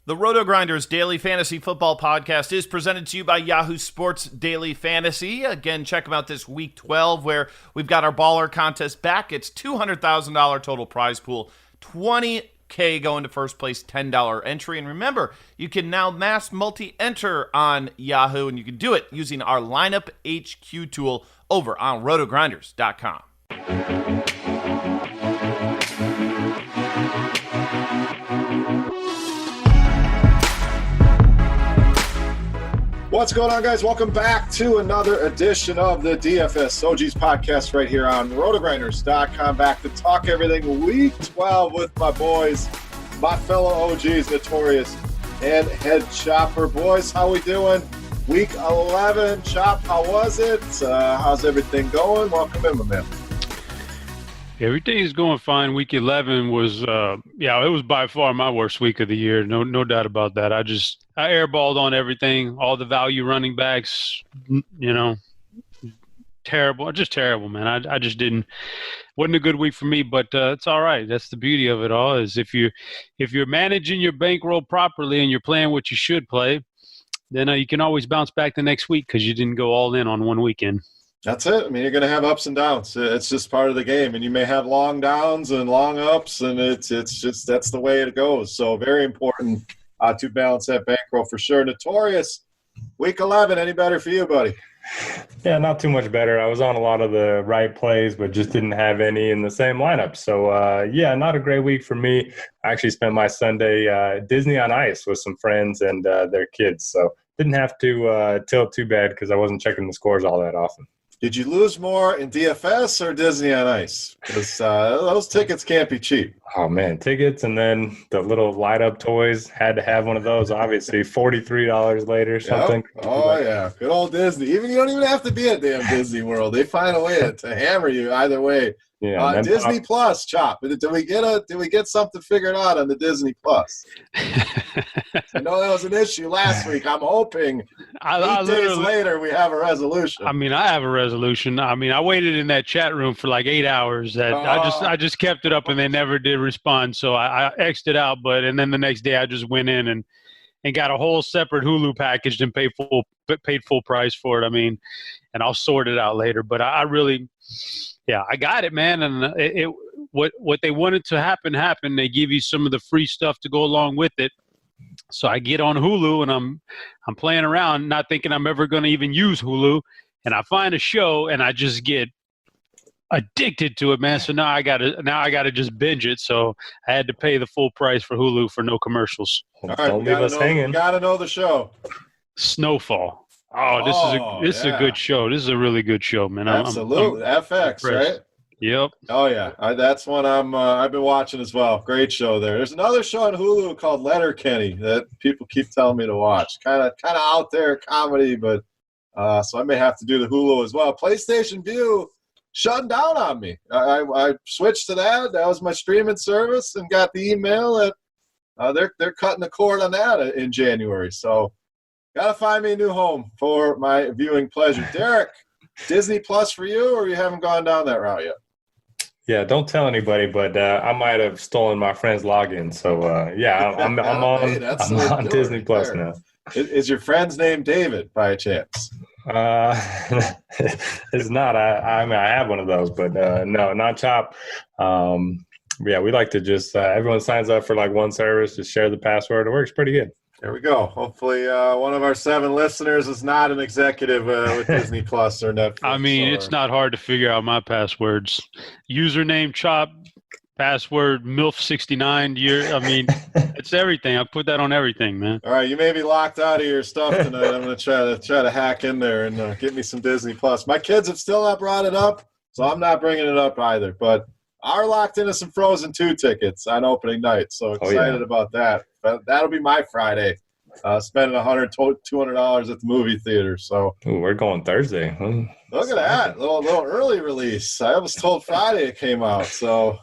The RotoGrinders Daily Fantasy Football Podcast is presented to you by Yahoo Sports Daily Fantasy. Again, check them out this week 12 where we've got our baller contest back. It's $200,000 total prize pool, $20K going to first place, $10 entry. And remember, you can now mass multi-enter on Yahoo, and you can do it using our Lineup HQ tool over on RotoGrinders.com. What's going on, guys? Welcome back to another edition of the DFS OGs podcast right here on RotoGrinders.com. Back to talk everything week 12 with my boys, my fellow OGs, Notorious and headChopper. Boys, how we doing? Week 11. Chop, how was it? How's everything going? Welcome in, my man. Everything is going fine. Week 11 was, it was by far my worst week of the year. No doubt about that. I airballed on everything, all the value running backs, terrible, just terrible, man. I just wasn't a good week for me, but it's all right. That's the beauty of it all is if you're managing your bankroll properly and you're playing what you should play, then you can always bounce back the next week because you didn't go all in on one weekend. That's it. I mean, you're going to have ups and downs. It's just part of the game, and you may have long downs and long ups, and it's just that's the way it goes. So very important to balance that bankroll for sure. Notorious, week 11, any better for you, buddy? Yeah, not too much better. I was on a lot of the right plays, but just didn't have any in the same lineup. So, not a great week for me. I actually spent my Sunday Disney on Ice with some friends and their kids. So didn't have to tilt too bad because I wasn't checking the scores all that often. Did you lose more in DFS or Disney on Ice? Because those tickets can't be cheap. Oh, man, tickets and then the little light-up toys. Had to have one of those, obviously. $43 later, something. Yep. Oh, yeah. Good old Disney. You don't even have to be at damn Disney World. They find a way to hammer you either way. Yeah, Disney Plus, Chop. Did we get something figured out on the Disney Plus? I know that was an issue last week. I'm hoping 8 days later we have a resolution. I mean, I have a resolution. I mean, I waited in that chat room for like 8 hours. I just kept it up and they never did respond. So I X'd it out. And then the next day I just went in and got a whole separate Hulu package and paid full price for it. I mean, and I'll sort it out later. But I really. Yeah, I got it, man. And what they wanted to happen happened. They give you some of the free stuff to go along with it. So I get on Hulu and I'm playing around, not thinking I'm ever going to even use Hulu. And I find a show and I just get addicted to it, man. So now I gotta just binge it. So I had to pay the full price for Hulu for no commercials. All right, don't leave us hanging. Gotta know the show. Snowfall. Oh, this is a good show. This is a really good show, man. Absolutely. FX, right? Yep. Oh, yeah. That's one I've been watching as well. Great show there. There's another show on Hulu called Letterkenny that people keep telling me to watch. Kind of out there comedy, but so I may have to do the Hulu as well. PlayStation View shutting down on me. I switched to that. That was my streaming service and got the email that they're cutting the cord on that in January. So got to find me a new home for my viewing pleasure. Derek, Disney Plus for you, or you haven't gone down that route yet? Yeah, don't tell anybody, but I might have stolen my friend's login. So, I'm on Disney Plus now. Is your friend's name David, by a chance? It's not. I have one of those, but no, not Chop. We like to just everyone signs up for like one service, just share the password. It works pretty good. There we go. Hopefully one of our 7 listeners is not an executive with Disney Plus or Netflix. I mean, it's not hard to figure out my passwords. Username Chop, password MILF69. It's everything. I put that on everything, man. All right, you may be locked out of your stuff tonight. I'm going to try to hack in there and get me some Disney Plus. My kids have still not brought it up, so I'm not bringing it up either. But are locked into some Frozen 2 tickets on opening night, so excited about that. That'll be my Friday, spending $100, $200 at the movie theater. So we're going Thursday. Look at that, little early release. I was told Friday it came out. So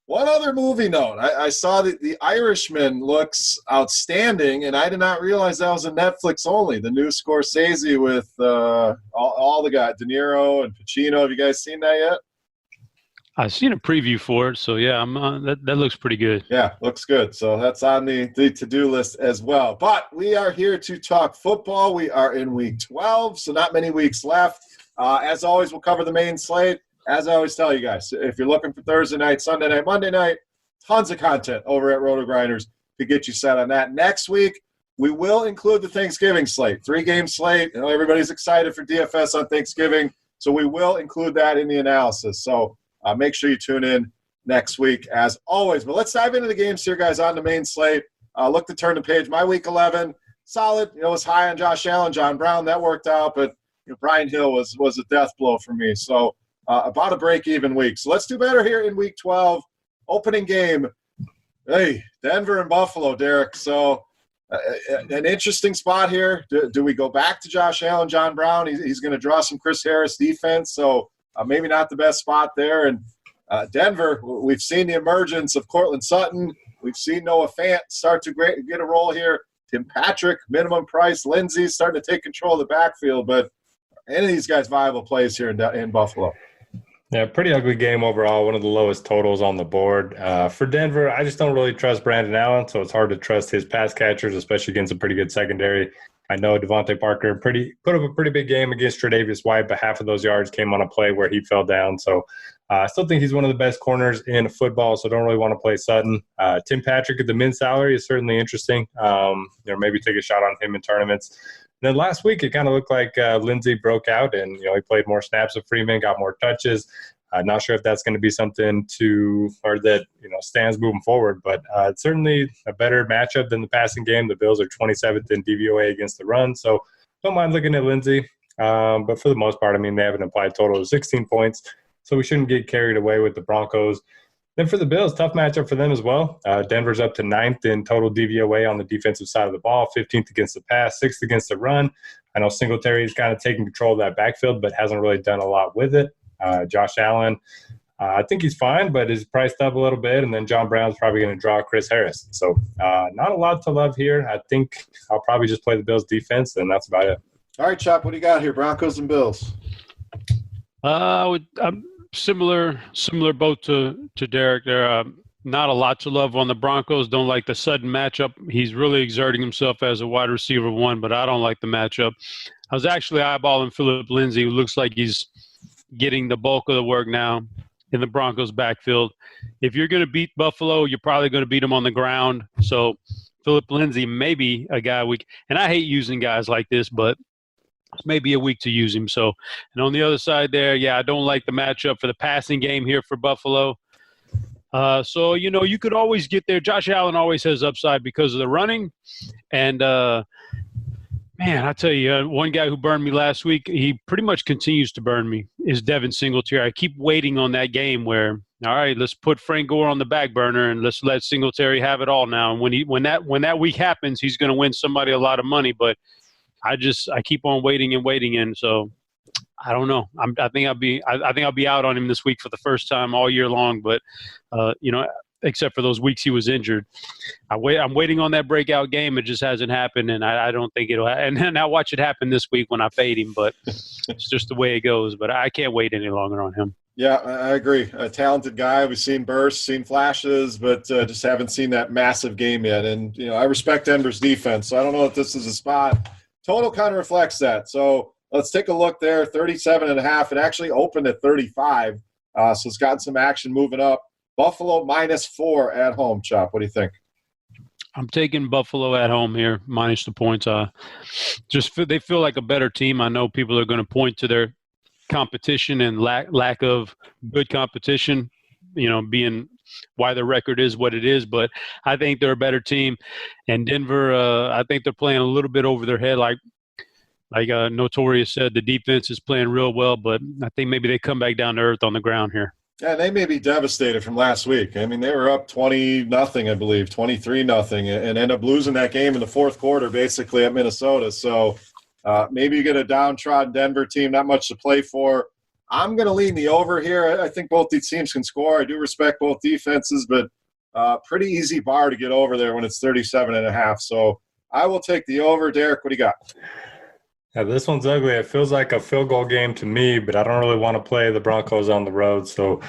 one other movie note, I saw that The Irishman looks outstanding, and I did not realize that was a Netflix only. The new Scorsese with all the guys, De Niro and Pacino. Have you guys seen that yet? I've seen a preview for it, so yeah, that looks pretty good. Yeah, looks good. So that's on the to-do list as well. But we are here to talk football. We are in week 12, so not many weeks left. As always, we'll cover the main slate. As I always tell you guys, if you're looking for Thursday night, Sunday night, Monday night, tons of content over at RotoGrinders to get you set on that. Next week, we will include the Thanksgiving slate, 3-game slate. You know, everybody's excited for DFS on Thanksgiving, so we will include that in the analysis. So make sure you tune in next week as always. But let's dive into the games here, guys, on the main slate. Look to turn the page. My week 11, solid. You know, was high on Josh Allen, John Brown. That worked out, but Brian Hill was a death blow for me. So about a break-even week. So let's do better here in week 12. Opening game. Hey, Denver and Buffalo, Derek. So an interesting spot here. Do we go back to Josh Allen, John Brown? He's going to draw some Chris Harris defense. So maybe not the best spot there. And Denver, we've seen the emergence of Cortland Sutton. We've seen Noah Fant start to get a role here. Tim Patrick, minimum price. Lindsey's starting to take control of the backfield. But any of these guys viable plays here in Buffalo? Yeah, pretty ugly game overall. One of the lowest totals on the board. For Denver, I just don't really trust Brandon Allen, so it's hard to trust his pass catchers, especially against a pretty good secondary. I know Devontae Parker put up a pretty big game against Tre'Davious White, but half of those yards came on a play where he fell down. So I still think he's one of the best corners in football, so don't really want to play Sutton. Tim Patrick at the min salary is certainly interesting. Maybe take a shot on him in tournaments. And then last week, it kind of looked like Lindsey broke out, and he played more snaps with Freeman, got more touches. Not sure if that's going to be something that stands moving forward, but it's certainly a better matchup than the passing game. The Bills are 27th in DVOA against the run, so don't mind looking at Lindsey. But for the most part, they have an implied total of 16 points, so we shouldn't get carried away with the Broncos. Then for the Bills, tough matchup for them as well. Denver's up to 9th in total DVOA on the defensive side of the ball, 15th against the pass, 6th against the run. I know Singletary is kind of taking control of that backfield, but hasn't really done a lot with it. Josh Allen, I think he's fine, but is priced up a little bit. And then John Brown's probably going to draw Chris Harris. So not a lot to love here. I think I'll probably just play the Bills defense, and that's about it. All right, Chop, what do you got here? Broncos and Bills. I'm similar boat to Derek there. Not a lot to love on the Broncos. Don't like the sudden matchup. He's really exerting himself as a wide receiver one, but I don't like the matchup. I was actually eyeballing Philip Lindsay, who looks like he's getting the bulk of the work now in the Broncos backfield. If you're going to beat Buffalo, you're probably going to beat them on the ground. So Philip Lindsay may be a guy and I hate using guys like this, but it's maybe a week to use him. So, and on the other side there, I don't like the matchup for the passing game here for Buffalo. So, you could always get there. Josh Allen always has upside because of the running. And, man, I tell you, one guy who burned me last week, he pretty much continues to burn me, is Devin Singletary. I keep waiting on that game where, all right, let's put Frank Gore on the back burner and let's let Singletary have it all now. And when that week happens, he's going to win somebody a lot of money. But I keep on waiting, and so I don't know. I think I'll be out on him this week for the first time all year long. But except for those weeks he was injured, I'm waiting on that breakout game. It just hasn't happened, and I don't think it'll. And I watch it happen this week when I fade him. But it's just the way it goes. But I can't wait any longer on him. Yeah, I agree. A talented guy. We've seen bursts, seen flashes, but just haven't seen that massive game yet. And I respect Denver's defense, so I don't know if this is a spot. Total kind of reflects that. So let's take a look there. 37.5. It actually opened at 35. So it's gotten some action moving up. Buffalo -4 at home, Chop. What do you think? I'm taking Buffalo at home here, minus the points. They feel like a better team. I know people are going to point to their competition and lack of good competition, being why the record is what it is. But I think they're a better team. And Denver, I think they're playing a little bit over their head. Like Notorious said, the defense is playing real well, but I think maybe they come back down to earth on the ground here. Yeah, they may be devastated from last week. They were up 20-0, I believe, 23-0, and end up losing that game in the fourth quarter, basically, at Minnesota. So maybe you get a downtrodden Denver team, not much to play for. I'm going to lean the over here. I think both these teams can score. I do respect both defenses, but pretty easy bar to get over there when it's 37.5. So I will take the over. Derek, what do you got? Yeah, this one's ugly. It feels like a field goal game to me, but I don't really want to play the Broncos on the road. So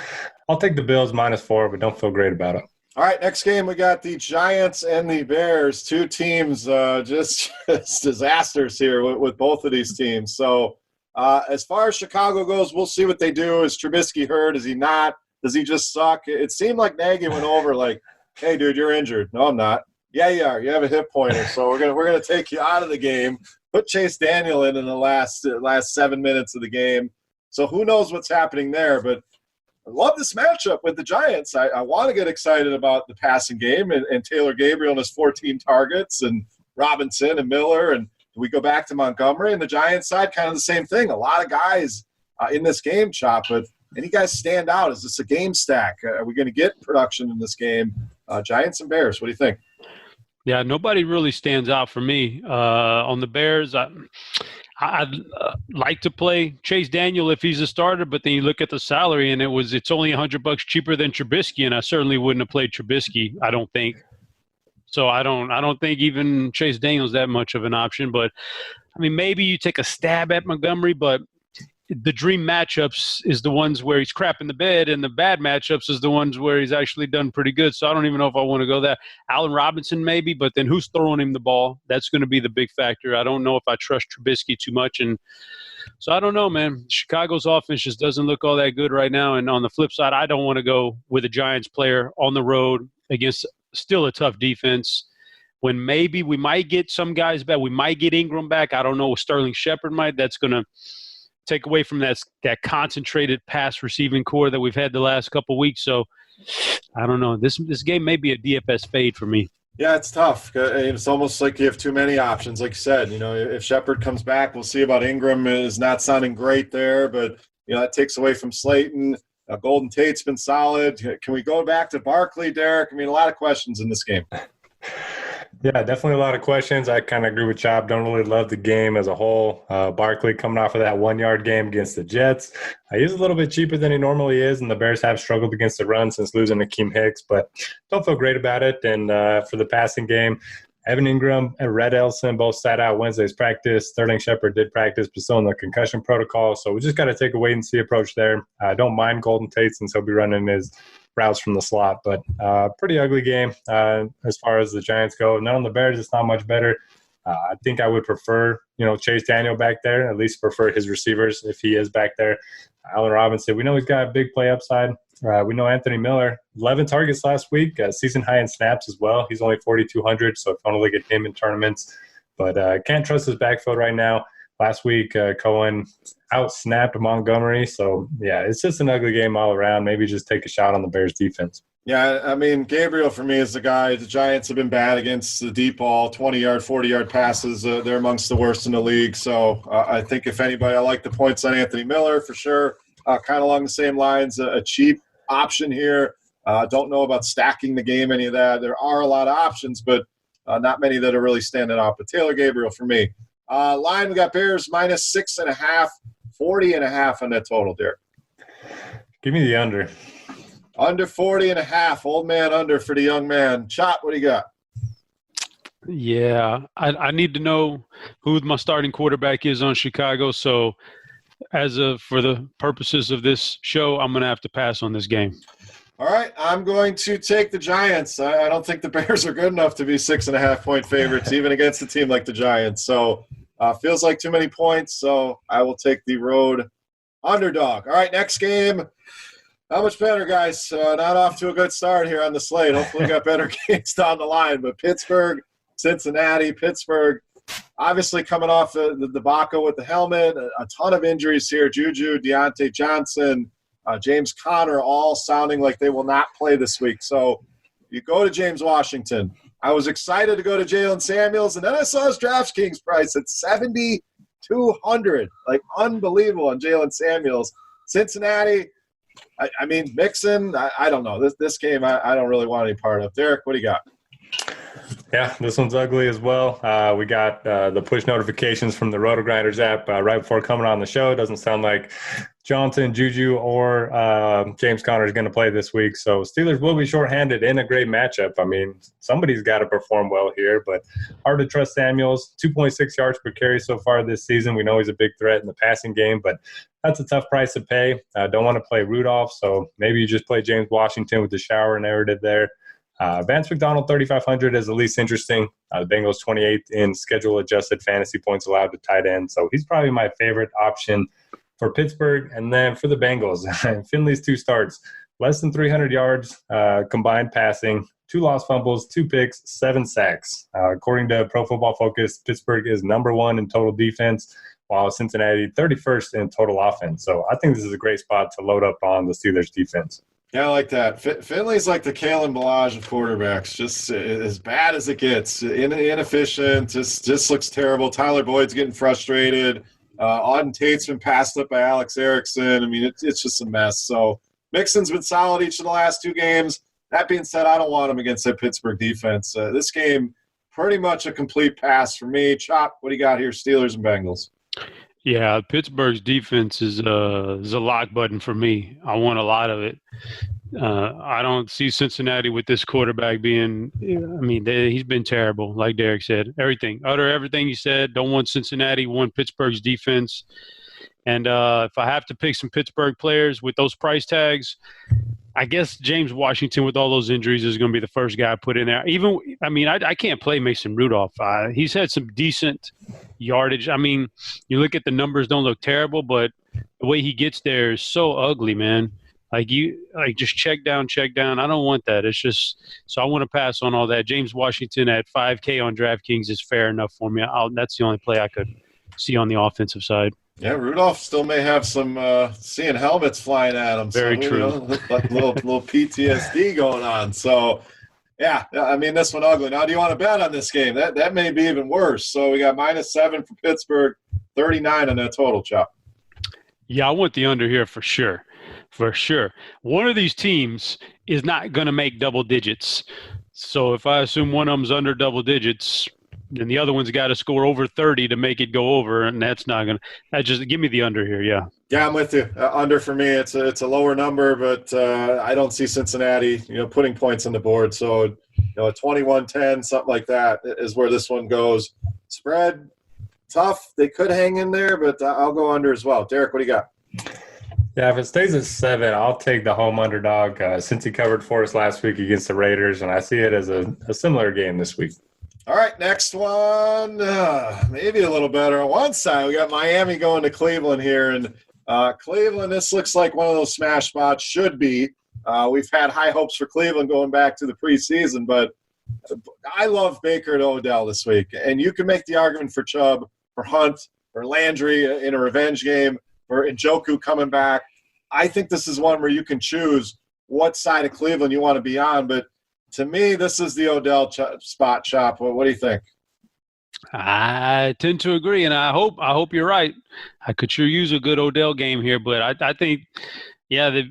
I'll take the Bills -4, but don't feel great about it. All right, next game we got the Giants and the Bears. Two teams just disasters here with both of these teams. So as far as Chicago goes, we'll see what they do. Is Trubisky hurt? Is he not? Does he just suck? It seemed like Nagy went over like, hey, dude, you're injured. No, I'm not. Yeah, you are. You have a hip pointer, so we're gonna take you out of the game. Put Chase Daniel in the last 7 minutes of the game. So who knows what's happening there, but I love this matchup with the Giants. I want to get excited about the passing game and Taylor Gabriel and his 14 targets and Robinson and Miller. And we go back to Montgomery and the Giants side, kind of the same thing. A lot of guys in this game, Chop, but any guys stand out? Is this a game stack? Are we going to get production in this game? Giants and Bears, what do you think? Yeah, nobody really stands out for me. On the Bears, I'd like to play Chase Daniel if he's a starter, but then you look at the salary and it's only $100 cheaper than Trubisky, and I certainly wouldn't have played Trubisky, I don't think. So I don't think even Chase Daniel's that much of an option. But I mean, maybe you take a stab at Montgomery, but the dream matchups is the ones where he's crap in the bed, and the bad matchups is the ones where he's actually done pretty good. So I don't even know if I want to go there. Allen Robinson maybe, but then who's throwing him the ball? That's going to be the big factor. I don't know if I trust Trubisky too much. And so I don't know, man. Chicago's offense just doesn't look all that good right now. And on the flip side, I don't want to go with a Giants player on the road against still a tough defense when maybe we might get some guys back. We might get Ingram back. I don't know. Sterling Shepard might. That's going to take away from that concentrated pass receiving core that we've had the last couple of weeks. So I don't know. This game may be a DFS fade for me. Yeah, it's tough. It's almost like you have too many options. Like you said, if Shepard comes back, we'll see about Ingram. Is not sounding great there, but that takes away from Slayton. Golden Tate's been solid. Can we go back to Barkley, Derek? I mean, a lot of questions in this game. Yeah, definitely a lot of questions. I kind of agree with Chop. Don't really love the game as a whole. Barkley coming off of that 1-yard game against the Jets. He's a little bit cheaper than he normally is, and the Bears have struggled against the run since losing to Akeem Hicks, but don't feel great about it. And for the passing game, Evan Ingram and Red Elson both sat out Wednesday's practice. Sterling Shepard did practice, but still in the concussion protocol. So we just got to take a wait-and-see approach there. I don't mind Golden Tate since he'll be running his routes from the slot, but pretty ugly game as far as the Giants go. And then on the Bears, it's not much better. I think I would prefer, Chase Daniel back there, at least prefer his receivers if he is back there. Allen Robinson, we know he's got a big play upside. We know Anthony Miller, 11 targets last week, season high in snaps as well. He's only 4,200, so if I want to look at him in tournaments. But can't trust his backfield right now. Last week, Cohen out-snapped Montgomery. So, yeah, it's just an ugly game all around. Maybe just take a shot on the Bears' defense. Yeah, I mean, Gabriel for me is the guy. The Giants have been bad against the deep ball, 20-yard, 40-yard passes. They're amongst the worst in the league. So I think if anybody, I like the points on Anthony Miller for sure. Kind of along the same lines, a cheap option here. Don't know about stacking the game, any of that. There are a lot of options, but not many that are really standing out. But Taylor Gabriel for me. Line, we got Bears -6.5, 40.5 on that total, Derek. Give me the under. Under 40.5. Old man under for the young man. Chop, what do you got? Yeah, I need to know who my starting quarterback is on Chicago. So for the purposes of this show, I'm going to have to pass on this game. All right, I'm going to take the Giants. I don't think the Bears are good enough to be 6.5-point favorites, even against a team like the Giants. So feels like too many points, so I will take the road underdog. All right, next game. Not much better, guys. Not off to a good start here on the slate. Hopefully we got better games down the line. But Pittsburgh, Cincinnati, Pittsburgh, obviously coming off the debacle with the helmet. A ton of injuries here. Juju, Deontay Johnson, James Conner, all sounding like they will not play this week. So you go to James Washington. I was excited to go to Jalen Samuels, and then I saw his DraftKings price at 7,200. Like, unbelievable on Jalen Samuels. Cincinnati, I mean, Mixon, I don't know. This game I don't really want any part of. Derek, what do you got? Yeah, this one's ugly as well. We got the push notifications from the RotoGrinders app right before coming on the show. It doesn't sound like Johnson, Juju, or James Conner is going to play this week. So Steelers will be shorthanded in a great matchup. I mean, somebody's got to perform well here, but hard to trust Samuels. 2.6 yards per carry so far this season. We know he's a big threat in the passing game, but that's a tough price to pay. Don't want to play Rudolph, so maybe you just play James Washington with the shower narrative there. Vance McDonald, 3,500 is the least interesting. The Bengals 28th in schedule-adjusted fantasy points allowed to tight end. So he's probably my favorite option for Pittsburgh. And then for the Bengals, Finley's 2 starts, less than 300 yards combined passing, 2 lost fumbles, 2 picks, 7 sacks. According to Pro Football Focus, Pittsburgh is number 1 in total defense, while Cincinnati 31st in total offense. So I think this is a great spot to load up on the Steelers defense. Yeah, I like that. Finley's like the Kalen Balaj of quarterbacks, just as bad as it gets. Inefficient, just looks terrible. Tyler Boyd's getting frustrated. Auden Tate's been passed up by Alex Erickson. I mean, it's just a mess. So Mixon's been solid each of the last 2 games. That being said, I don't want him against that Pittsburgh defense. This game, pretty much a complete pass for me. Chop, what do you got here, Steelers and Bengals? Yeah, Pittsburgh's defense is a lock button for me. I want a lot of it. I don't see Cincinnati with this quarterback being – I mean, he's been terrible, like Derek said. Everything he said. Don't want Cincinnati, want Pittsburgh's defense. And if I have to pick some Pittsburgh players with those price tags, I guess James Washington with all those injuries is going to be the first guy I put in there. I can't play Mason Rudolph. He's had some decent yardage. I mean, you look at the numbers, don't look terrible, but the way he gets there is so ugly, man. Just check down. I don't want that. It's just so I want to pass on all that. James Washington at $5K on DraftKings is fair enough for me. That's the only play I could see on the offensive side. Yeah, Rudolph still may have some seeing helmets flying at him. Very true. Like little PTSD going on. So, yeah, I mean, this one ugly. Now, do you want to bet on this game? That may be even worse. So we got -7 for Pittsburgh, 39 on that total, Chop. Yeah, I want the under here for sure. For sure. One of these teams is not going to make double digits. So if I assume one of them's under double digits, then the other one's got to score over 30 to make it go over, and that's not going to – just give me the under here, yeah. Yeah, I'm with you. Under for me, it's a lower number, but I don't see Cincinnati, putting points on the board. So, a 21-10, something like that is where this one goes. Spread, tough. They could hang in there, but I'll go under as well. Derek, what do you got? Yeah, if it stays at 7, I'll take the home underdog since he covered for us last week against the Raiders, and I see it as a similar game this week. All right, next one, maybe a little better. On one side, we got Miami going to Cleveland here, and Cleveland, this looks like one of those smash spots should be. We've had high hopes for Cleveland going back to the preseason, but I love Baker and Odell this week, and you can make the argument for Chubb, for Hunt, for Landry in a revenge game, for Njoku coming back. I think this is one where you can choose what side of Cleveland you want to be on, but to me, this is the Odell spot, Chop. What do you think? I tend to agree, and I hope you're right. I could sure use a good Odell game here, but I think, yeah,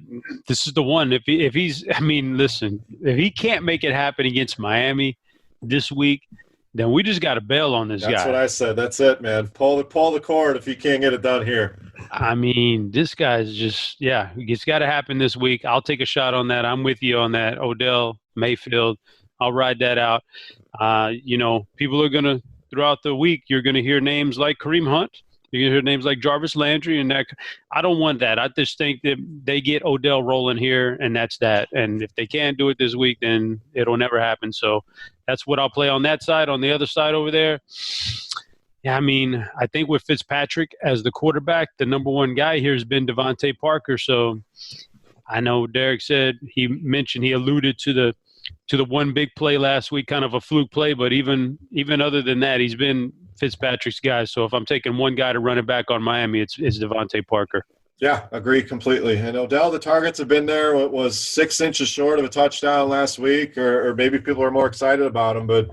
this is the one. If he's, I mean, listen, if he can't make it happen against Miami this week, then we just got to bail on this guy. That's what I said. That's it, man. Pull the cord if you can't get it done here. I mean, this guy's just, yeah, it's got to happen this week. I'll take a shot on that. I'm with you on that. Odell, Mayfield, I'll ride that out. People are going to, throughout the week, you're going to hear names like Kareem Hunt. You're going to hear names like Jarvis Landry. And that, I don't want that. I just think that they get Odell rolling here, and that's that. And if they can't do it this week, then it'll never happen. So that's what I'll play on that side. On the other side over there, yeah, I mean, I think with Fitzpatrick as the quarterback, the number one guy here has been Devontae Parker. So I know Derek said he alluded to the one big play last week, kind of a fluke play, but even other than that, he's been Fitzpatrick's guy. So if I'm taking one guy to run it back on Miami, it's Devontae Parker. Yeah, agree completely. And Odell, the targets have been there. It was 6 inches short of a touchdown last week, or maybe people are more excited about him, but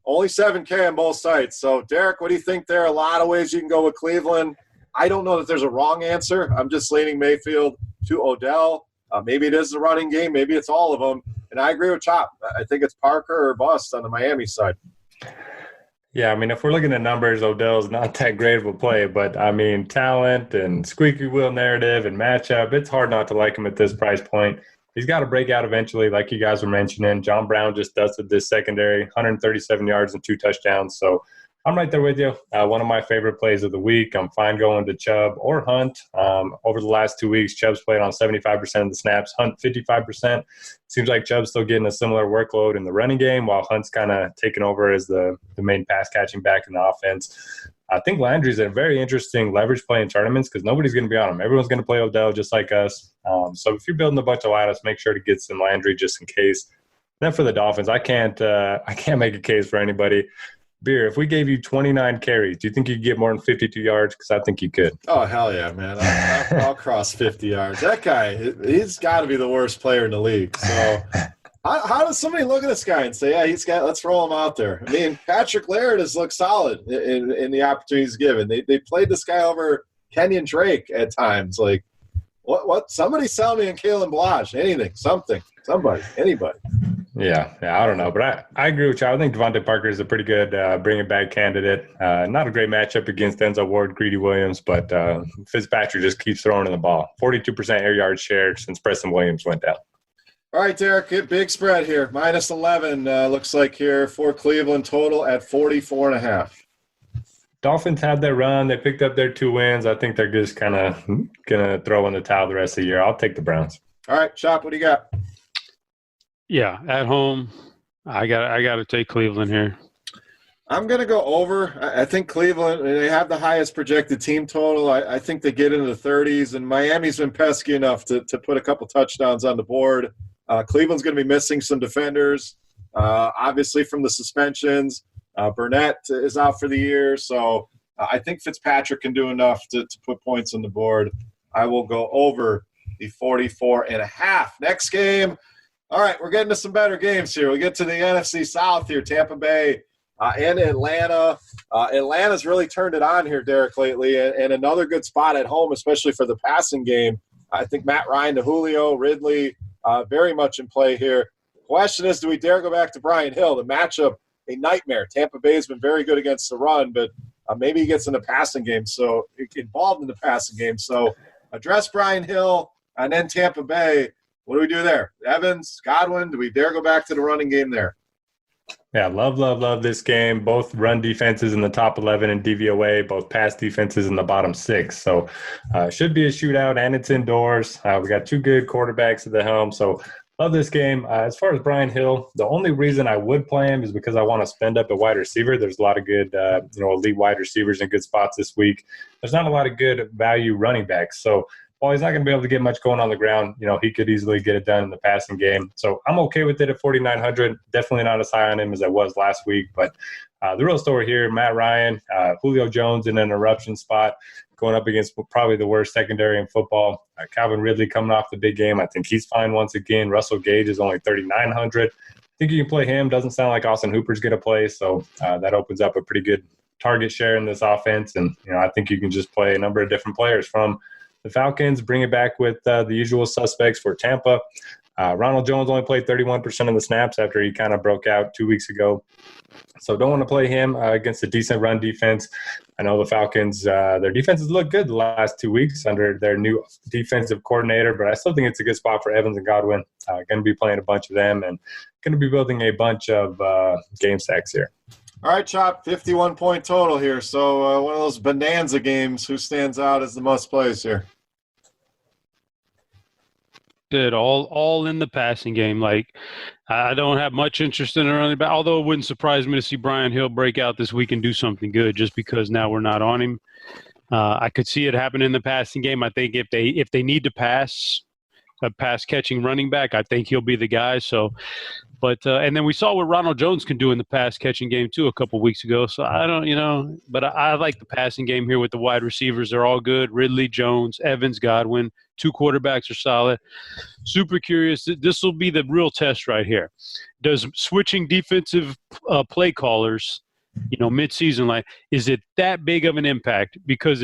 only 7K on both sides. So, Derek, what do you think there? A lot of ways you can go with Cleveland. I don't know that there's a wrong answer. I'm just leaning Mayfield to Odell. Maybe it is the running game. Maybe it's all of them. And And I agree with Chop. I think it's Parker or bust on the Miami side. Yeah, I mean, if we're looking at numbers, Odell's not that great of a play, but I mean, talent and squeaky wheel narrative and matchup, it's hard not to like him at this price point. He's got to break out eventually, like you guys were mentioning. John Brown just dusted this secondary, 137 yards and 2 touchdowns. So I'm right there with you. One of my favorite plays of the week. I'm fine going to Chubb or Hunt. Over the last 2 weeks, Chubb's played on 75% of the snaps, Hunt 55%. Seems like Chubb's still getting a similar workload in the running game, while Hunt's kind of taking over as the main pass-catching back in the offense. I think Landry's a very interesting leverage play in tournaments because nobody's going to be on him. Everyone's going to play Odell just like us. So if you're building a bunch of lineups, make sure to get some Landry just in case. Then for the Dolphins, I can't make a case for anybody. Beer, if we gave you 29 carries, do you think you'd get more than 52 yards? Because I think you could. Oh, hell yeah, man. I'll cross 50 yards. That guy, he's got to be the worst player in the league. So how does somebody look at this guy and say, yeah, let's roll him out there? I mean, Patrick Laird has looked solid in the opportunities given. They played this guy over Kenyon Drake at times. Like, what? Somebody sell me in Kalen Blanche. Anything, something, somebody, anybody. Yeah, I don't know. But I agree with you. I think Devontae Parker is a pretty good bring-it-back candidate. Not a great matchup against Denzel Ward, Greedy Williams, but Fitzpatrick just keeps throwing in the ball. 42% air yard share since Preston Williams went down. All right, Derek, big spread here. Minus 11 looks like here for Cleveland, total at 44.5. Dolphins had their run. They picked up their 2 wins. I think they're just kind of going to throw in the towel the rest of the year. I'll take the Browns. All right, Chop, what do you got? Yeah, at home, I got to take Cleveland here. I'm going to go over. I think Cleveland, they have the highest projected team total. I think they get into the 30s, and Miami's been pesky enough to put a couple touchdowns on the board. Cleveland's going to be missing some defenders, obviously from the suspensions. Burnett is out for the year, so I think Fitzpatrick can do enough to put points on the board. I will go over the 44.5. Next game. All right, we're getting to some better games here. We get to the NFC South here, Tampa Bay and Atlanta. Atlanta's really turned it on here, Derek, lately, and another good spot at home, especially for the passing game. I think Matt Ryan to Julio, Ridley, very much in play here. Question is, do we dare go back to Brian Hill? The matchup, a nightmare. Tampa Bay has been very good against the run, but maybe he gets in the passing game, so involved in the passing game. So address Brian Hill, and then Tampa Bay. What do we do there? Evans, Godwin, do we dare go back to the running game there? Yeah, love this game. Both run defenses in the top 11 in DVOA, both pass defenses in the bottom 6. So should be a shootout, and it's indoors. We got 2 good quarterbacks at the helm. So love this game. As far as Brian Hill, the only reason I would play him is because I want to spend up at wide receiver. There's a lot of good, elite wide receivers in good spots this week. There's not a lot of good value running backs. So while he's not going to be able to get much going on the ground, he could easily get it done in the passing game. So I'm okay with it at 4,900. Definitely not as high on him as I was last week. But the real story here, Matt Ryan, Julio Jones in an eruption spot, going up against probably the worst secondary in football. Calvin Ridley coming off the big game. I think he's fine once again. Russell Gage is only 3,900. I think you can play him. Doesn't sound like Austin Hooper's going to play. So that opens up a pretty good target share in this offense. And, I think you can just play a number of different players from the Falcons, bring it back with the usual suspects for Tampa. Ronald Jones only played 31% of the snaps after he kind of broke out 2 weeks ago. So don't want to play him against a decent run defense. I know the Falcons, their defenses look good the last 2 weeks under their new defensive coordinator, but I still think it's a good spot for Evans and Godwin. Going to be playing a bunch of them and going to be building a bunch of game stacks here. All right, Chop, 51-point total here. So one of those bonanza games. Who stands out as the must plays here? Good, all in the passing game. Like, I don't have much interest in a running back, although it wouldn't surprise me to see Brian Hill break out this week and do something good just because now we're not on him. I could see it happen in the passing game. I think if they need to pass a pass-catching running back, I think he'll be the guy. So, but and then we saw what Ronald Jones can do in the pass-catching game too a couple weeks ago. So I don't, but I like the passing game here with the wide receivers. They're all good. Ridley, Jones, Evans, Godwin. 2 quarterbacks are solid. Super curious. This will be the real test right here. Does switching defensive play callers, mid-season, is it that big of an impact? Because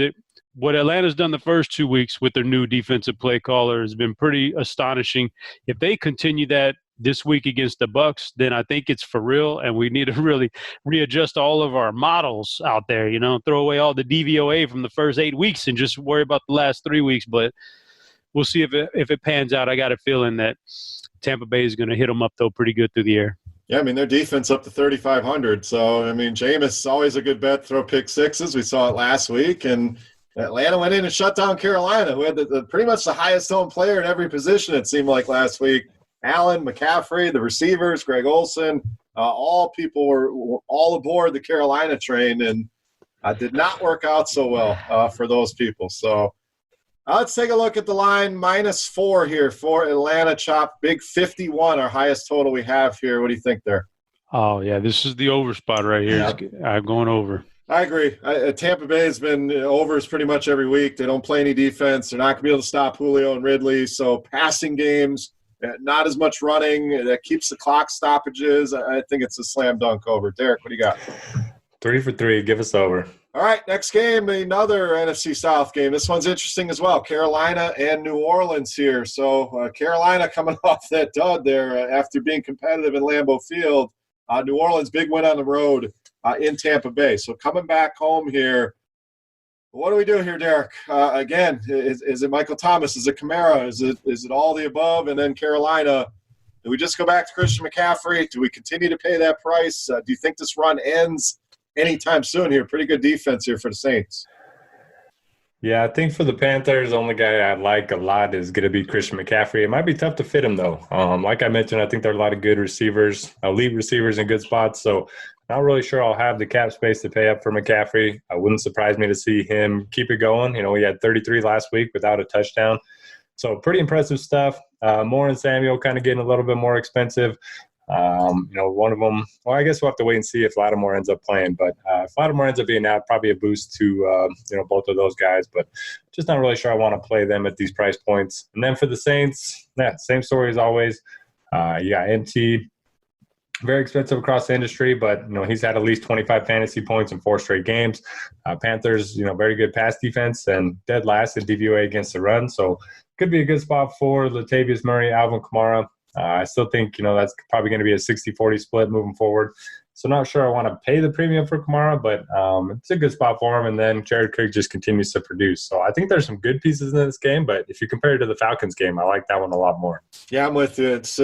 what Atlanta's done the first 2 weeks with their new defensive play caller has been pretty astonishing. If they continue that this week against the Bucs, then I think it's for real, and we need to really readjust all of our models out there. Throw away all the DVOA from the first 8 weeks and just worry about the last 3 weeks. But we'll see if it pans out. I got a feeling that Tampa Bay is going to hit them up though pretty good through the air. Yeah, I mean, their defense up to 3,500. So, I mean, Jameis is always a good bet, throw pick sixes. We saw it last week. And Atlanta went in and shut down Carolina, who had pretty much the highest owned player in every position, it seemed like, last week. Allen, McCaffrey, the receivers, Greg Olsen, all people were all aboard the Carolina train, and did not work out so well for those people. So let's take a look at the line. -4 here for Atlanta. Chop, big 51, our highest total we have here. What do you think there? Oh, yeah, this is the over spot right here. Yeah. I'm going over. I agree. Tampa Bay has been overs pretty much every week. They don't play any defense. They're not going to be able to stop Julio and Ridley. So passing games, not as much running. That keeps the clock stoppages. I think it's a slam dunk over. Derek, what do you got? 3 for 3. Give us over. All right, next game, another NFC South game. This one's interesting as well. Carolina and New Orleans here. So Carolina coming off that dud there after being competitive in Lambeau Field. New Orleans, big win on the road in Tampa Bay. So coming back home here, what do we do here, Derek? Again, is it Michael Thomas? Is it Kamara? Is it all the above? And then Carolina, do we just go back to Christian McCaffrey? Do we continue to pay that price? Do you think this run ends anytime soon here? Pretty good defense here for the Saints. Yeah, I think for the Panthers, the only guy I like a lot is going to be Christian McCaffrey. It might be tough to fit him, though. Like I mentioned, I think there are a lot of good receivers, elite receivers in good spots. So not really sure I'll have the cap space to pay up for McCaffrey. It wouldn't surprise me to see him keep it going. He had 33 last week without a touchdown. So pretty impressive stuff. Moore and Samuel kind of getting a little bit more expensive. One of them, well, I guess we'll have to wait and see if Lattimore ends up playing. But if Lattimore ends up being out, probably a boost to, both of those guys. But just not really sure I want to play them at these price points. And then for the Saints, same story as always. MT, very expensive across the industry, but, he's had at least 25 fantasy points in 4 straight games. Panthers, very good pass defense and dead last in DVOA against the run. So could be a good spot for Latavius Murray, Alvin Kamara. I still think, that's probably going to be a 60-40 split moving forward. So not sure I want to pay the premium for Kamara, but it's a good spot for him. And then Jared Cook just continues to produce. So I think there's some good pieces in this game, but if you compare it to the Falcons game, I like that one a lot more. Yeah, I'm with you. It's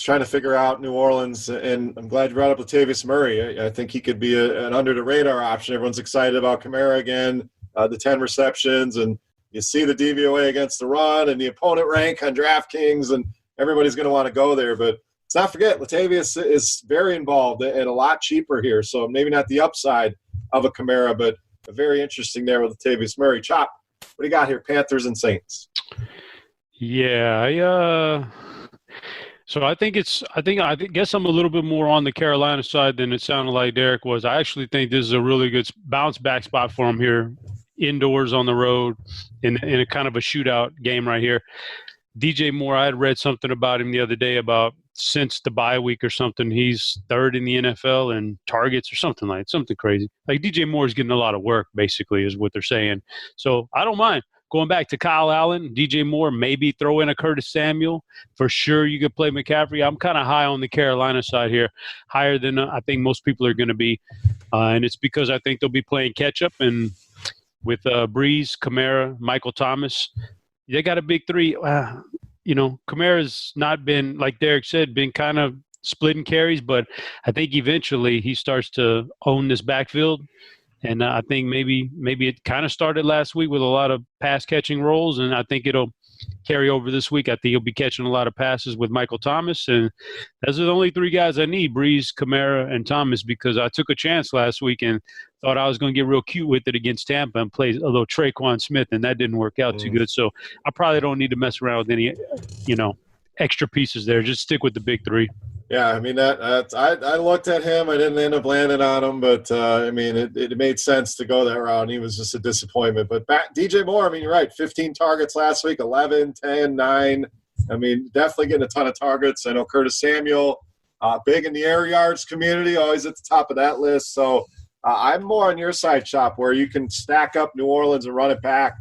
trying to figure out New Orleans, and I'm glad you brought up Latavius Murray. I think he could be an under-the-radar option. Everyone's excited about Kamara again, the 10 receptions, and you see the DVOA against the run and the opponent rank on DraftKings, and everybody's going to want to go there. But let's not forget, Latavius is very involved and a lot cheaper here. So maybe not the upside of a Kamara, but very interesting there with Latavius Murray. Chop, what do you got here, Panthers and Saints? Yeah, so I guess I'm a little bit more on the Carolina side than it sounded like Derek was. I actually think this is a really good bounce back spot for him here, indoors on the road in a kind of a shootout game right here. DJ Moore, I had read something about him the other day about since the bye week or something, he's 3rd in the NFL in targets or something crazy. Like DJ Moore is getting a lot of work, basically, is what they're saying. So I don't mind going back to Kyle Allen, DJ Moore, maybe throw in a Curtis Samuel. For sure, you could play McCaffrey. I'm kind of high on the Carolina side here, higher than I think most people are going to be. And it's because I think they'll be playing catch-up. And with Breeze, Kamara, Michael Thomas, they got a big 3. Kamara's not been, like Derek said, been kind of splitting carries, but I think eventually he starts to own this backfield. And I think maybe it kind of started last week with a lot of pass catching roles, and I think it'll carry over this week. I think he'll be catching a lot of passes with Michael Thomas, and those are the only 3 guys I need: Breeze, Kamara, and Thomas, because I took a chance last week and thought I was going to get real cute with it against Tampa and play a little Traquan Smith, and that didn't work out too good. So I probably don't need to mess around with any, extra pieces there. Just stick with the big 3. Yeah, I mean, I looked at him. I didn't end up landing on him, but, it made sense to go that route, and he was just a disappointment. But DJ Moore, you're right, 15 targets last week, 11, 10, 9. Definitely getting a ton of targets. I know Curtis Samuel, big in the air yards community, always at the top of that list. So I'm more on your side, Chop, where you can stack up New Orleans and run it back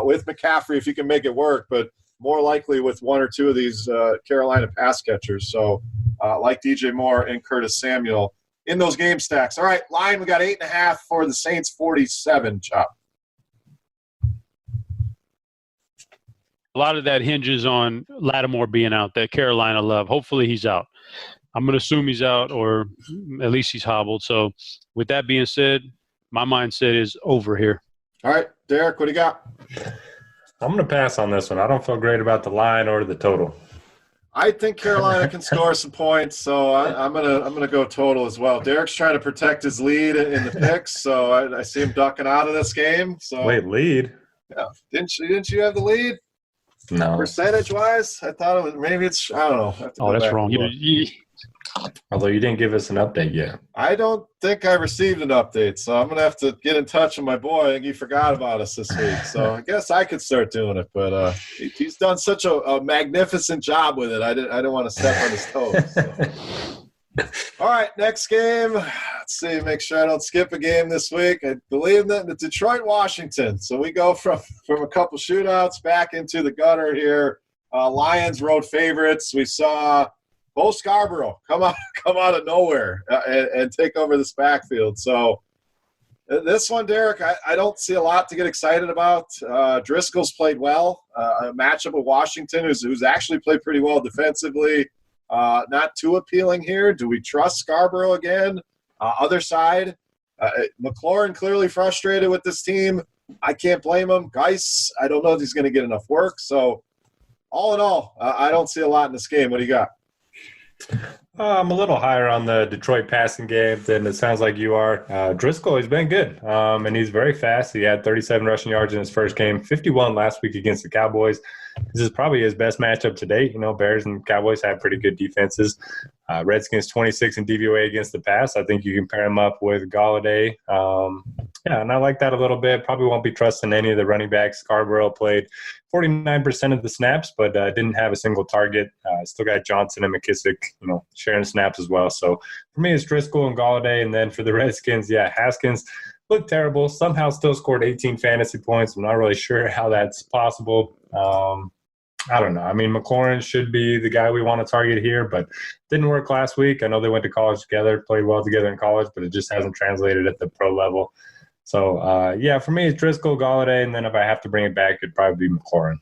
with McCaffrey if you can make it work. But more likely with one or two of these Carolina pass catchers. So like DJ Moore and Curtis Samuel in those game stacks. All right, line, we got 8.5 for the Saints, 47, Chop. A lot of that hinges on Lattimore being out, that Carolina love. Hopefully he's out. I'm going to assume he's out, or at least he's hobbled. So with that being said, my mindset is over here. All right, Derek, what do you got? I'm going to pass on this one. I don't feel great about the line or the total. I think Carolina can score some points, so I'm gonna go total as well. Derek's trying to protect his lead in the picks, so I see him ducking out of this game. So wait, lead? Yeah, didn't you have the lead? No. Percentage-wise, I thought it was maybe it's I don't know. Oh, that's wrong. Although you didn't give us an update yet. I don't think I received an update, so I'm gonna have to get in touch with my boy. I think he forgot about us this week, so I guess I could start doing it. But he's done such a magnificent job with it. I didn't want to step on his toes. So. All right, next game. Let's see. Make sure I don't skip a game this week. I believe that the Detroit, Washington. So we go from a couple shootouts back into the gutter here. Lions road favorites. We saw Bo Scarborough come out of nowhere and take over this backfield. So this one, Derek, I don't see a lot to get excited about. Driscoll's played well. A matchup with Washington, who's actually played pretty well defensively. Not too appealing here. Do we trust Scarborough again? Other side, McLaurin clearly frustrated with this team. I can't blame him. Geis, I don't know if he's going to get enough work. So all in all, I don't see a lot in this game. What do you got? I'm a little higher on the Detroit passing game than it sounds like you are. Driscoll has been good, and he's very fast. He had 37 rushing yards in his first game, 51 last week against the Cowboys. This is probably his best matchup to date. You know, Bears and Cowboys have pretty good defenses. Redskins 26 in DVOA against the pass. I think you can pair him up with Galladay. And I like that a little bit. Probably won't be trusting any of the running backs. Scarborough played 49% of the snaps, but didn't have a single target. Still got Johnson and McKissick, sharing snaps as well. So for me, it's Driscoll and Galladay. And then for the Redskins, Haskins looked terrible. Somehow still scored 18 fantasy points. I'm not really sure how that's possible. I don't know. I mean, McLaurin should be the guy we want to target here, but didn't work last week. I know they went to college together, played well together in college, but it just hasn't translated at the pro level. So, for me, it's Driscoll, Galladay, and then if I have to bring it back, it'd probably be McLaurin.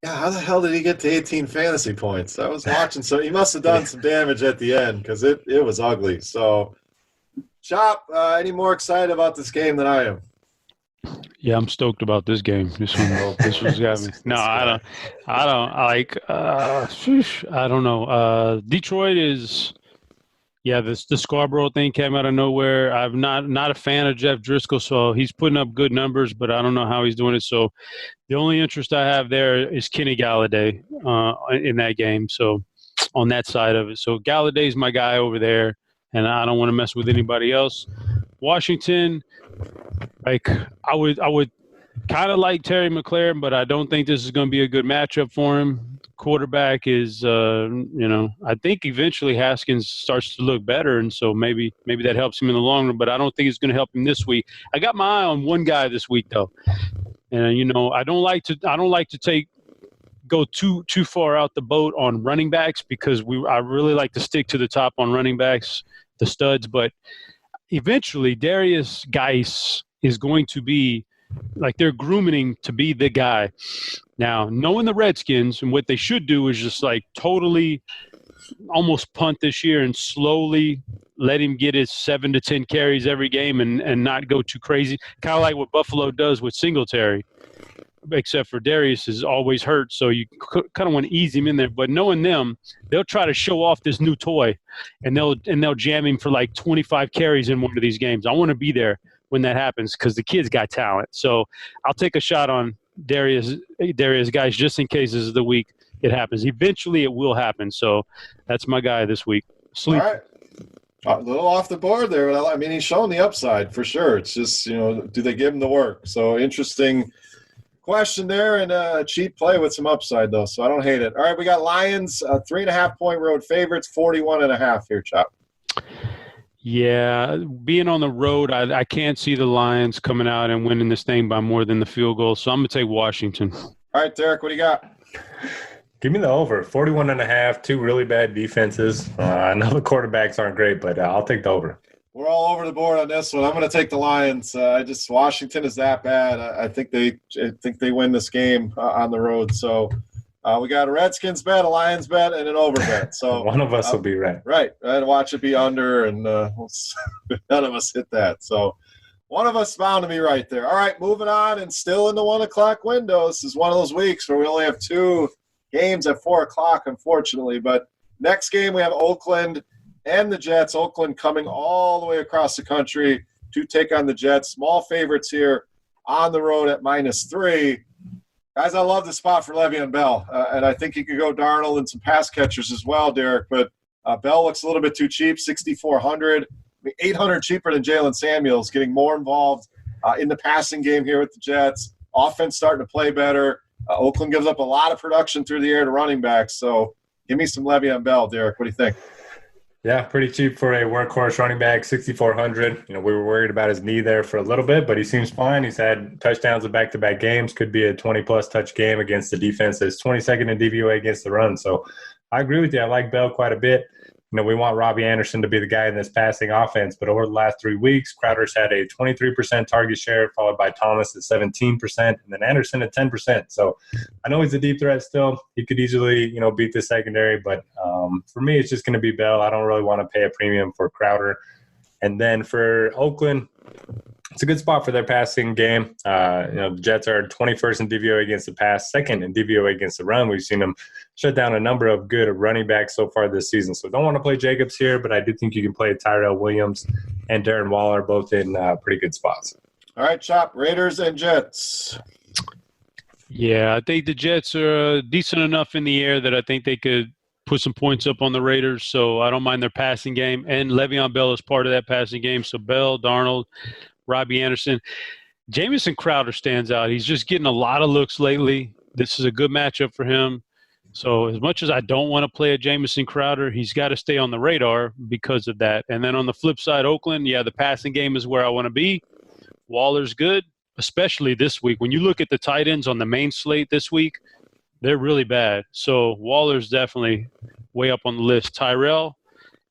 Yeah, how the hell did he get to 18 fantasy points? I was watching, so he must have done some damage at the end because it was ugly. So, Chop, any more excited about this game than I am? Yeah, I'm stoked about this game. This one's got me. No, I don't know. Detroit is, the Scarborough thing came out of nowhere. I'm not a fan of Jeff Driscoll, so he's putting up good numbers, but I don't know how he's doing it. So the only interest I have there is Kenny Galladay in that game. So on that side of it, so Galladay's my guy over there, and I don't want to mess with anybody else. Washington, I would kind of like Terry McLaurin, but I don't think this is going to be a good matchup for him. Quarterback is, I think eventually Haskins starts to look better, and so maybe that helps him in the long run. But I don't think it's going to help him this week. I got my eye on one guy this week though, and I don't like to go too far out the boat on running backs because I really like to stick to the top on running backs, the studs, but. Eventually, Darius Geis is going to be like they're grooming to be the guy. Now, knowing the Redskins and what they should do is just like totally almost punt this year and slowly let him get his 7 to 10 carries every game and not go too crazy. Kind of like what Buffalo does with Singletary, except for Darius is always hurt, so you kind of want to ease him in there. But knowing them, they'll try to show off this new toy, and they'll jam him for like 25 carries in one of these games. I want to be there when that happens because the kid's got talent. So I'll take a shot on Darius guys just in case this is the week it happens. Eventually, it will happen. So that's my guy this week. Sleep. All right. A little off the board there. I mean, he's showing the upside for sure. It's just do they give him the work? So interesting. Question there, and a cheap play with some upside, though, so I don't hate it. All right, we got Lions, 3.5-point road favorites, 41.5 here, Chop. Yeah, being on the road, I can't see the Lions coming out and winning this thing by more than the field goal, so I'm going to take Washington. All right, Derek, what do you got? Give me the over. 41.5, two really bad defenses. I know the quarterbacks aren't great, but I'll take the over. We're all over the board on this one. I'm going to take the Lions. Washington is that bad. I think they win this game on the road. So we got a Redskins bet, a Lions bet, and an over bet. So one of us will be right. Right. And watch it be under, and none of us hit that. So one of us bound to be right there. All right, moving on, and still in the 1 o'clock window. This is one of those weeks where we only have 2 games at 4 o'clock, unfortunately. But next game we have Oakland and the Jets. Oakland coming all the way across the country to take on the Jets. Small favorites here on the road at -3. Guys, I love the spot for Le'Veon Bell, and I think you could go Darnold and some pass catchers as well, Derek. But Bell looks a little bit too cheap, 6,400. $800 cheaper than Jalen Samuels, getting more involved in the passing game here with the Jets. Offense starting to play better. Oakland gives up a lot of production through the air to running backs. So give me some Le'Veon Bell, Derek. What do you think? Yeah, pretty cheap for a workhorse running back, 6,400. We were worried about his knee there for a little bit, but he seems fine. He's had touchdowns in back-to-back games. Could be a 20-plus touch game against the defense that's 22nd in DVOA against the run. So I agree with you. I like Bell quite a bit. We want Robbie Anderson to be the guy in this passing offense, but over the last 3 weeks, Crowder's had a 23% target share, followed by Thomas at 17%, and then Anderson at 10%. So I know he's a deep threat still. He could easily, beat the secondary, but for me, it's just going to be Bell. I don't really want to pay a premium for Crowder. And then for Oakland, it's a good spot for their passing game. The Jets are 21st in DVOA against the pass, 2nd in DVOA against the run. We've seen them shut down a number of good running backs so far this season. So don't want to play Jacobs here, but I do think you can play Tyrell Williams and Darren Waller, both in pretty good spots. All right, Chop, Raiders and Jets. Yeah, I think the Jets are decent enough in the air that I think they could put some points up on the Raiders, so I don't mind their passing game. And Le'Veon Bell is part of that passing game. So Bell, Darnold, Robbie Anderson. Jamison Crowder stands out. He's just getting a lot of looks lately. This is a good matchup for him. So as much as I don't want to play a Jamison Crowder, he's got to stay on the radar because of that. And then on the flip side, Oakland, the passing game is where I want to be. Waller's good, especially this week. When you look at the tight ends on the main slate this week, they're really bad. So Waller's definitely way up on the list. Tyrell,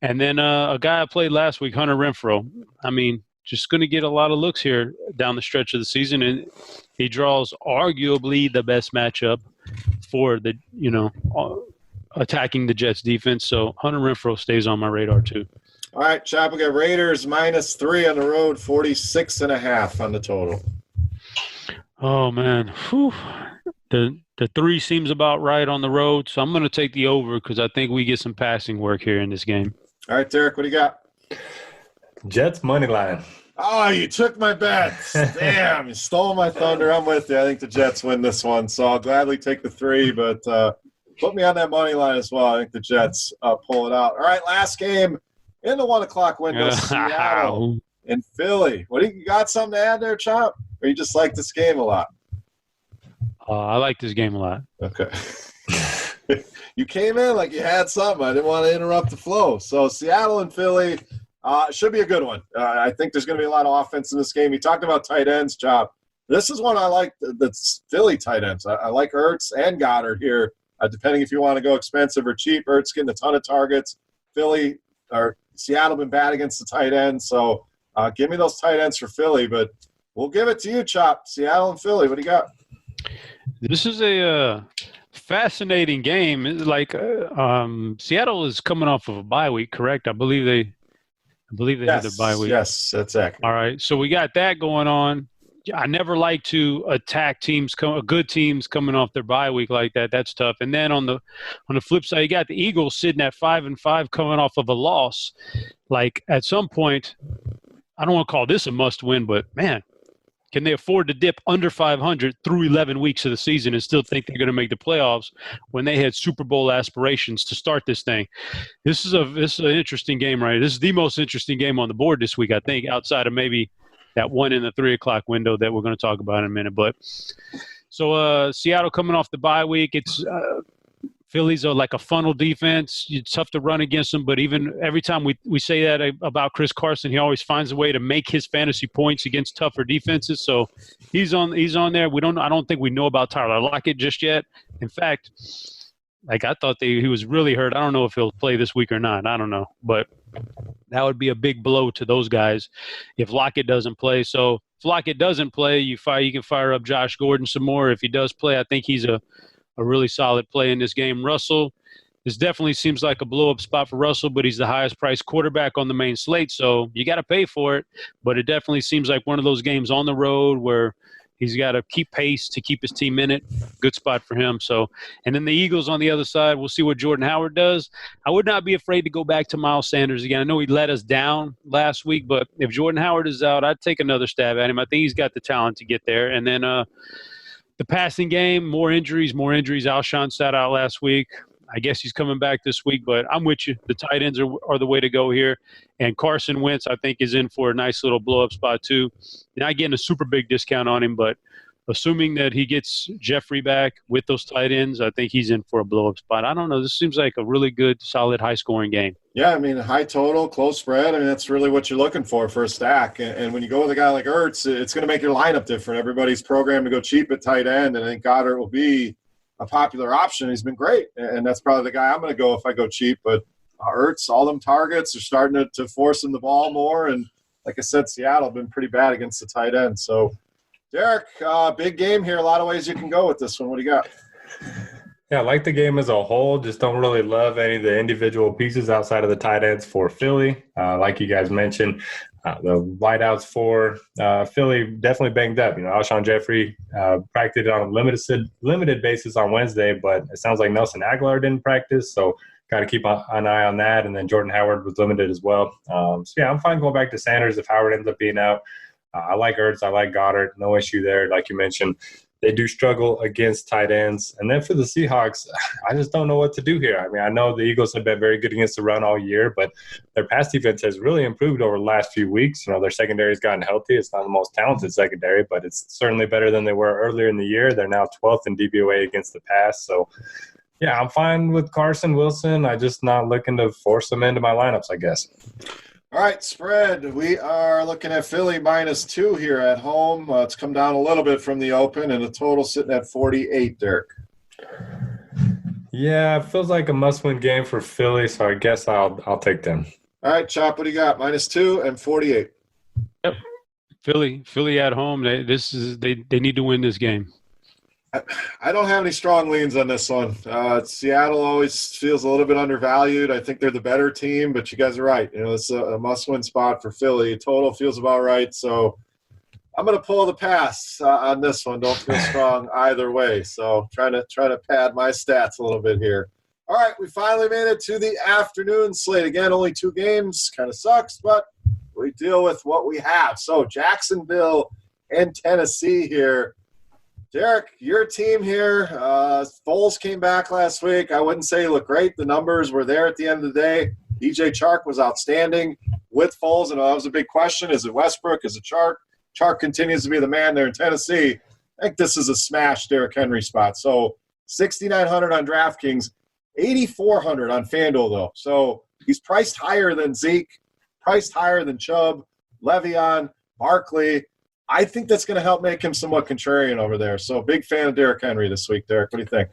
and then a guy I played last week, Hunter Renfrow. Just going to get a lot of looks here down the stretch of the season, and he draws arguably the best matchup for the, attacking the Jets defense. So Hunter Renfrow stays on my radar too. All right, Chop, we got Raiders -3 on the road, 46.5 on the total. Oh, man. Whew. The 3 seems about right on the road, so I'm going to take the over because I think we get some passing work here in this game. All right, Derek, what do you got? Jets money line. Oh, you took my bets. Damn, you stole my thunder. I'm with you. I think the Jets win this one, so I'll gladly take the 3, but put me on that money line as well. I think the Jets pull it out. All right, last game in the 1 o'clock window, Seattle and Philly. What do you got something to add there, Chop? Or you just like this game a lot? I like this game a lot. Okay. You came in like you had something. I didn't want to interrupt the flow. So Seattle and Philly should be a good one. I think there's going to be a lot of offense in this game. You talked about tight ends, Chop. This is one I like, the Philly tight ends. I like Ertz and Goddard here, depending if you want to go expensive or cheap. Ertz getting a ton of targets. Seattle been bad against the tight end. So give me those tight ends for Philly. But we'll give it to you, Chop. Seattle and Philly. What do you got? This is a fascinating game. It's like Seattle is coming off of a bye week, correct? I believe they had their bye week. Yes, that's accurate. All right, so we got that going on. I never like to attack good teams coming off their bye week like that. That's tough. And then on the flip side, you got the Eagles sitting at 5-5 coming off of a loss. Like at some point, I don't want to call this a must win, but man, can they afford to dip under 500 through 11 weeks of the season and still think they're going to make the playoffs when they had Super Bowl aspirations to start this thing? This is an interesting game, right? This is the most interesting game on the board this week, I think, outside of maybe that one in the 3 o'clock window that we're going to talk about in a minute. But so Seattle coming off the bye week, it's Phillies are like a funnel defense. It's tough to run against them, but even every time we say that about Chris Carson, he always finds a way to make his fantasy points against tougher defenses. So he's on there. I don't think we know about Tyler Lockett just yet. In fact, like I thought he was really hurt. I don't know if he'll play this week or not. I don't know, but that would be a big blow to those guys if Lockett doesn't play. So if Lockett doesn't play, you can fire up Josh Gordon some more. If he does play, I think he's a really solid play in this game. Russell, this definitely seems like a blow-up spot for Russell, but he's the highest-priced quarterback on the main slate, so you got to pay for it. But it definitely seems like one of those games on the road where he's got to keep pace to keep his team in it. Good spot for him. So, and then the Eagles on the other side, we'll see what Jordan Howard does. I would not be afraid to go back to Miles Sanders again. I know he let us down last week, but if Jordan Howard is out, I'd take another stab at him. I think he's got the talent to get there. And then the passing game, more injuries. Alshon sat out last week. I guess he's coming back this week, but I'm with you. The tight ends are the way to go here. And Carson Wentz, I think, is in for a nice little blow-up spot too. Not getting a super big discount on him, but assuming that he gets Jeffrey back with those tight ends, I think he's in for a blow-up spot. I don't know. This seems like a really good, solid, high-scoring game. Yeah, I mean, high total, close spread. I mean, that's really what you're looking for a stack. And when you go with a guy like Ertz, it's going to make your lineup different. Everybody's programmed to go cheap at tight end, and I think Goddard will be a popular option. He's been great, and that's probably the guy I'm going to go if I go cheap. But Ertz, all them targets are starting to force him the ball more. And like I said, Seattle have been pretty bad against the tight end. So, Derek, big game here. A lot of ways you can go with this one. What do you got? Yeah, I like the game as a whole. Just don't really love any of the individual pieces outside of the tight ends for Philly. Like you guys mentioned, the wideouts for Philly definitely banged up. Alshon Jeffrey practiced on a limited basis on Wednesday, but it sounds like Nelson Aguilar didn't practice, so got to keep an eye on that. And then Jordan Howard was limited as well. So, yeah, I'm fine going back to Sanders if Howard ends up being out. I like Ertz. I like Goddard. No issue there, like you mentioned. They do struggle against tight ends. And then for the Seahawks, I just don't know what to do here. I mean, I know the Eagles have been very good against the run all year, but their pass defense has really improved over the last few weeks. Their secondary has gotten healthy. It's not the most talented secondary, but it's certainly better than they were earlier in the year. They're now 12th in DVOA against the pass. So, yeah, I'm fine with Carson Wilson. I'm just not looking to force them into my lineups, I guess. All right, spread. We are looking at Philly -2 here at home. It's come down a little bit from the open, and the total sitting at 48, Derek. Yeah, it feels like a must-win game for Philly, so I guess I'll take them. All right, Chop, what do you got? -2 and 48. Yep. Philly at home. They need to win this game. I don't have any strong leans on this one. Seattle always feels a little bit undervalued. I think they're the better team, but you guys are right. It's a must-win spot for Philly. Total feels about right, so I'm going to pull the pass on this one. Don't feel strong either way, so trying to pad my stats a little bit here. All right, we finally made it to the afternoon slate. Again, only 2 games. Kind of sucks, but we deal with what we have. So Jacksonville and Tennessee here. Derek, your team here, Foles came back last week. I wouldn't say he looked great. The numbers were there at the end of the day. DJ Chark was outstanding with Foles, and that was a big question. Is it Westbrook? Is it Chark? Chark continues to be the man there in Tennessee. I think this is a smash Derrick Henry spot. So 6,900 on DraftKings, 8,400 on FanDuel, though. So he's priced higher than Zeke, priced higher than Chubb, Le'Veon, Barkley. I think that's going to help make him somewhat contrarian over there. So big fan of Derrick Henry this week, Derek. What do you think?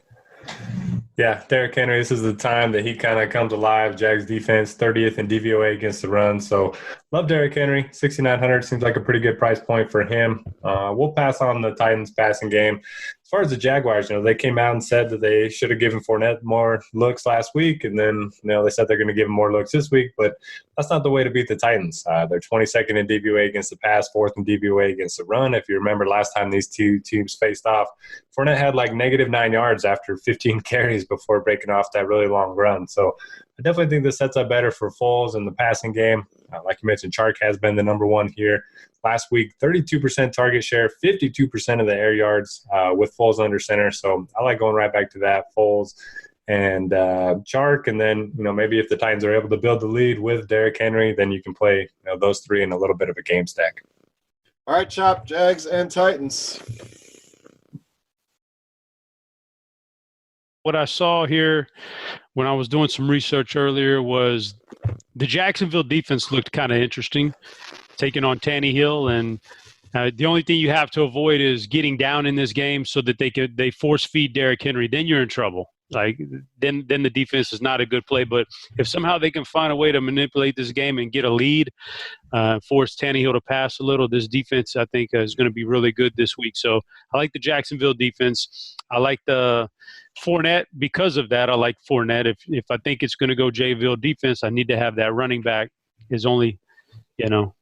Yeah, Derrick Henry, this is the time that he kind of comes alive. Jags defense, 30th in DVOA against the run. So love Derrick Henry. 6,900 seems like a pretty good price point for him. We'll pass on the Titans passing game. As far as the Jaguars, they came out and said that they should have given Fournette more looks last week, and then they said they're going to give him more looks this week, but that's not the way to beat the Titans. They're 22nd in DVOA against the pass, 4th in DVOA against the run. If you remember last time these two teams faced off, Fournette had like -9 yards after 15 carries before breaking off that really long run. So I definitely think this sets up better for Foles in the passing game. Like you mentioned, Chark has been the number one here. Last week, 32% target share, 52% of the air yards with Foles under center. So I like going right back to that, Foles and Chark. And then, maybe if the Titans are able to build the lead with Derrick Henry, then you can play those three in a little bit of a game stack. All right, Chop, Jags and Titans. what I saw here when I was doing some research earlier was the Jacksonville defense looked kind of interesting, taking on Tannehill, and the only thing you have to avoid is getting down in this game so that they force feed Derrick Henry. Then you're in trouble. Like then the defense is not a good play. But if somehow they can find a way to manipulate this game and get a lead, force Tannehill to pass a little, this defense I think is going to be really good this week. So I like the Jacksonville defense. I like the Fournette because of that. I like Fournette. If I think it's going to go Jayville defense, I need to have that running back. Is only, it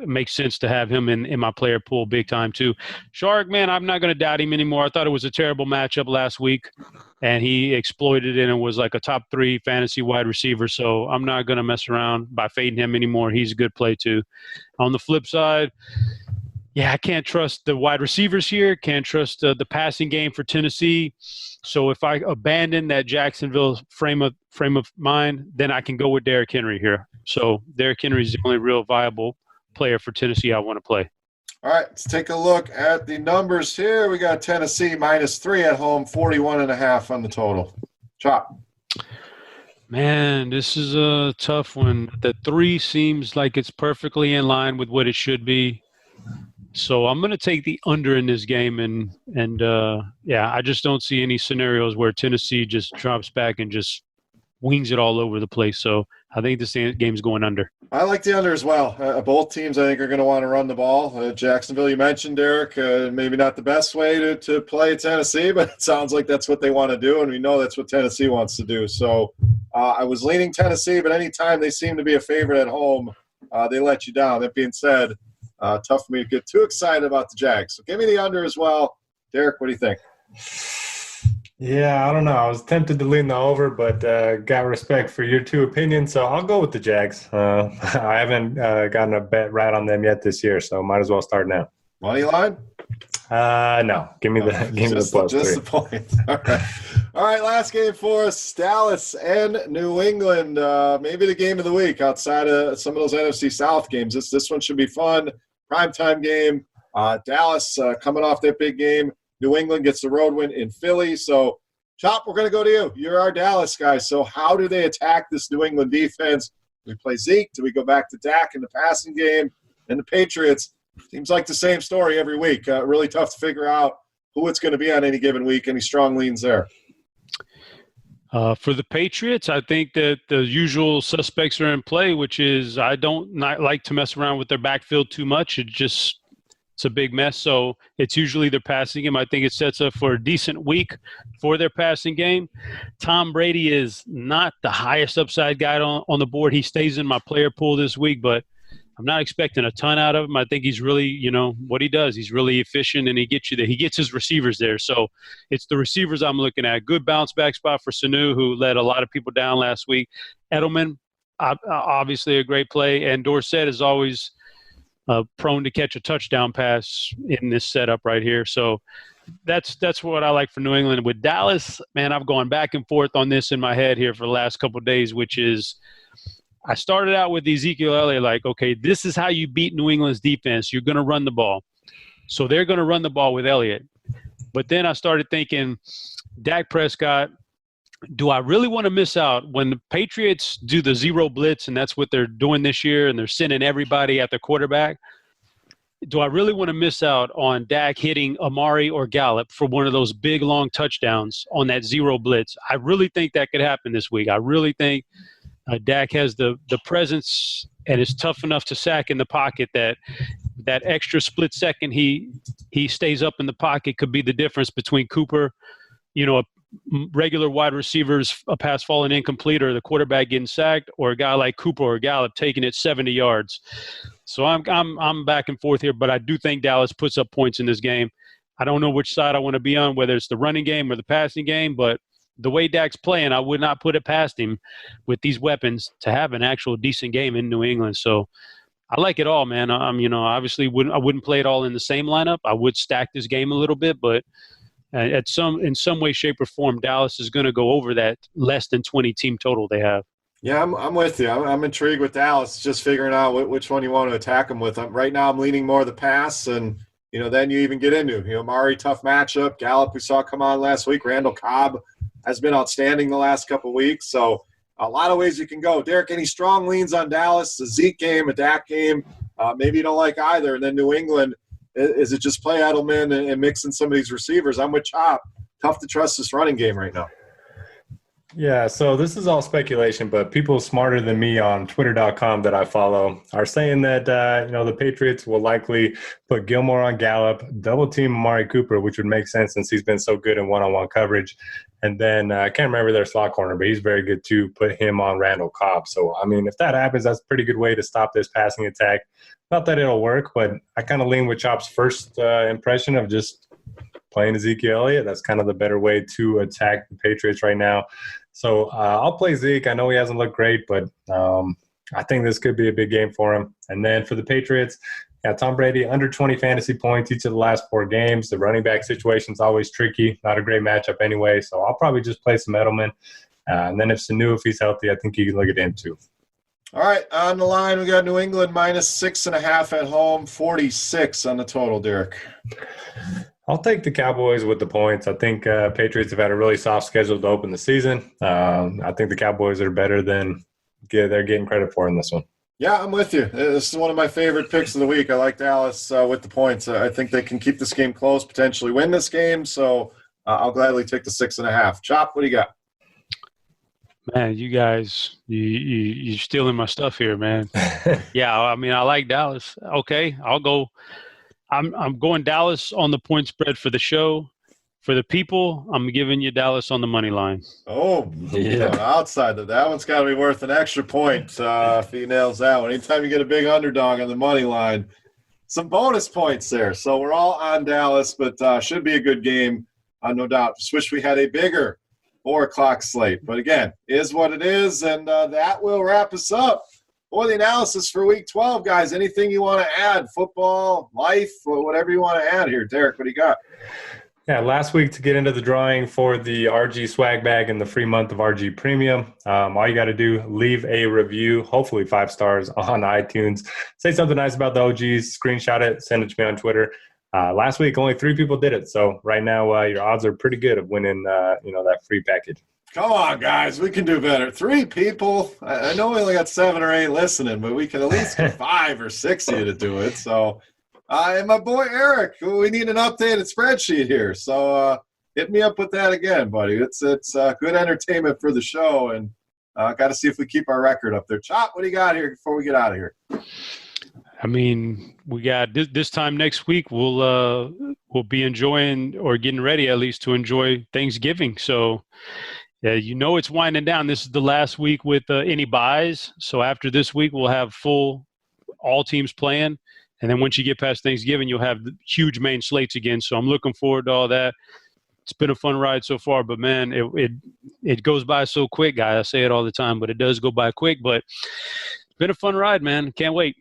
makes sense to have him in my player pool big time too. Shark, man, I'm not going to doubt him anymore. I thought it was a terrible matchup last week, and he exploited it and was like a top 3 fantasy wide receiver. So I'm not going to mess around by fading him anymore. He's a good play too. On the flip side, I can't trust the wide receivers here. Can't trust the passing game for Tennessee. So if I abandon that Jacksonville frame of mind, then I can go with Derrick Henry here. So Derrick Henry is the only real viable player for Tennessee I want to play. All right, let's take a look at the numbers here. We got Tennessee -3 at home, 41.5 on the total. Chop. Man, this is a tough one. The 3 seems like it's perfectly in line with what it should be. So I'm going to take the under in this game, and I just don't see any scenarios where Tennessee just drops back and just wings it all over the place. So I think this game's going under. I like the under as well. Both teams, I think, are going to want to run the ball. Jacksonville, you mentioned, Derek, maybe not the best way to play Tennessee, but it sounds like that's what they want to do, and we know that's what Tennessee wants to do. So I was leaning Tennessee, but anytime they seem to be a favorite at home, they let you down. That being said, tough for me to get too excited about the Jags. So give me the under as well. Derek, what do you think? Yeah, I don't know. I was tempted to lean the over, but got respect for your 2 opinions, so I'll go with the Jags. I haven't gotten a bet right on them yet this year, so might as well start now. Money line? No. Give me the plus just 3. the point. All right, last game for us, Dallas and New England. Maybe the game of the week outside of some of those NFC South games. This one should be fun. Primetime game. Dallas coming off that big game. New England gets the road win in Philly. So, Chop, we're going to go to you. You're our Dallas guy. So how do they attack this New England defense? Do we play Zeke? Do we go back to Dak in the passing game? And the Patriots, seems like the same story every week. Really tough to figure out who it's going to be on any given week. Any strong leans there? For the Patriots, I think that the usual suspects are in play, which is I don't not like to mess around with their backfield too much. It's a big mess, so it's usually their passing game. I think it sets up for a decent week for their passing game. Tom Brady is not the highest upside guy on the board. He stays in my player pool this week, but I'm not expecting a ton out of him. I think he's really, what he does. He's really efficient, and he gets you there. He gets his receivers there. So it's the receivers I'm looking at. Good bounce back spot for Sanu, who let a lot of people down last week. Edelman, obviously a great play, and Dorsett is always prone to catch a touchdown pass in this setup right here. So that's what I like for New England. With Dallas, man, I've gone back and forth on this in my head here for the last couple of days, which is I started out with Ezekiel Elliott like, okay, this is how you beat New England's defense. You're going to run the ball. So they're going to run the ball with Elliott. But then I started thinking, Dak Prescott, do I really want to miss out when the Patriots do the zero blitz, and that's what they're doing this year, and they're sending everybody at their quarterback? Do I really want to miss out on Dak hitting Amari or Gallup for one of those big, long touchdowns on that zero blitz? I really think that could happen this week. I really think Dak has the presence and is tough enough to sack in the pocket that extra split second he stays up in the pocket could be the difference between Cooper, a regular wide receivers, a pass falling incomplete, or the quarterback getting sacked, or a guy like Cooper or Gallup taking it 70 yards. So I'm back and forth here, but I do think Dallas puts up points in this game. I don't know which side I want to be on, whether it's the running game or the passing game, but the way Dak's playing, I would not put it past him with these weapons to have an actual decent game in New England. So I like it all, man. Obviously I wouldn't play it all in the same lineup. I would stack this game a little bit, but in some way, shape, or form, Dallas is going to go over that less than 20 team total they have. Yeah, I'm with you. I'm intrigued with Dallas, just figuring out which one you want to attack them with. Right now I'm leaning more the pass, and then you even get into, Mari, tough matchup. Gallup, we saw come on last week. Randall Cobb, has been outstanding the last couple of weeks. So a lot of ways you can go. Derek, any strong leans on Dallas? A Zeke game, a Dak game? Maybe you don't like either. And then New England, is it just play Edelman and mix in some of these receivers? I'm with Chop. Tough to trust this running game right now. Yeah, so this is all speculation, but people smarter than me on Twitter.com that I follow are saying that, the Patriots will likely put Gilmore on Gallup, double team Amari Cooper, which would make sense since he's been so good in one-on-one coverage. And then I can't remember their slot corner, but he's very good too, put him on Randall Cobb. So, I mean, if that happens, that's a pretty good way to stop this passing attack. Not that it'll work, but I kind of lean with Chop's first impression of just playing Ezekiel Elliott. That's kind of the better way to attack the Patriots right now. So I'll play Zeke. I know he hasn't looked great, but I think this could be a big game for him. And then for the Patriots, Tom Brady, under 20 fantasy points each of the last 4 games. The running back situation is always tricky. Not a great matchup anyway, so I'll probably just play some Edelman. And then if Sanu, if he's healthy, I think you can look at him too. All right, on the line, we got New England -6.5 at home, 46 on the total, Derek. I'll take the Cowboys with the points. I think Patriots have had a really soft schedule to open the season. I think the Cowboys are better than they're getting credit for in this one. Yeah, I'm with you. This is one of my favorite picks of the week. I like Dallas with the points. I think they can keep this game close, potentially win this game. So I'll gladly take the 6.5. Chop, what do you got? Man, you guys, you're stealing my stuff here, man. Yeah, I mean, I like Dallas. Okay, I'll go. I'm going Dallas on the point spread for the show. For the people, I'm giving you Dallas on the money line. Oh, yeah. Outside of that one's got to be worth an extra point if he nails that one. Anytime you get a big underdog on the money line, some bonus points there. So we're all on Dallas, but should be a good game, no doubt. Just wish we had a bigger 4 o'clock slate. But again, is what it is, and that will wrap us up. For the analysis for Week 12, guys, anything you want to add? Football, life, or whatever you want to add here. Derek, what do you got? Yeah, last week to get into the drawing for the RG swag bag and the free month of RG Premium, all you got to do, leave a review, hopefully 5 stars on iTunes. Say something nice about the OGs, screenshot it, send it to me on Twitter. Last week, only 3 people did it. So right now, your odds are pretty good of winning, that free package. Come on, guys. We can do better. 3 people. I know we only got 7 or 8 listening, but we can at least get 5 or 6 of you to do it. So, and my boy Eric, we need an updated spreadsheet here. So hit me up with that again, buddy. It's good entertainment for the show, and got to see if we keep our record up there. Chop, what do you got here before we get out of here? I mean, we got this time next week. We'll be enjoying or getting ready at least to enjoy Thanksgiving. So. Yeah, it's winding down. This is the last week with any buys. So after this week, we'll have all teams playing. And then once you get past Thanksgiving, you'll have the huge main slates again. So I'm looking forward to all that. It's been a fun ride so far, but man, it goes by so quick, guys. I say it all the time, but it does go by quick. But it's been a fun ride, man. Can't wait.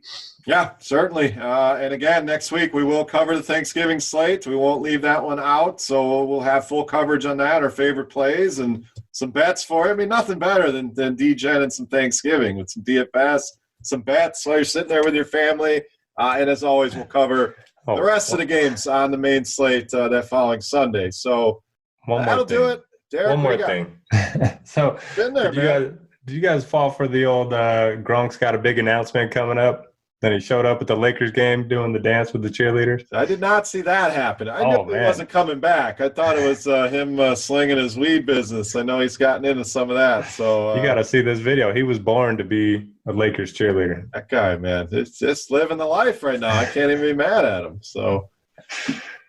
Yeah, certainly. And again, next week we will cover the Thanksgiving slate. We won't leave that one out. So we'll have full coverage on that, our favorite plays, and some bets for it. I mean, nothing better than DGen and some Thanksgiving with some DFS, some bets while you're sitting there with your family. And as always, we'll cover the rest of the games on the main slate that following Sunday. So that'll do it. Derek, one more thing. So did you guys fall for the old Gronk's got a big announcement coming up? Then he showed up at the Lakers game doing the dance with the cheerleaders. I did not see that happen. I knew he wasn't coming back. I thought it was him slinging his weed business. I know he's gotten into some of that. So you got to see this video. He was born to be a Lakers cheerleader. That guy, man, it's just living the life right now. I can't even be mad at him. So,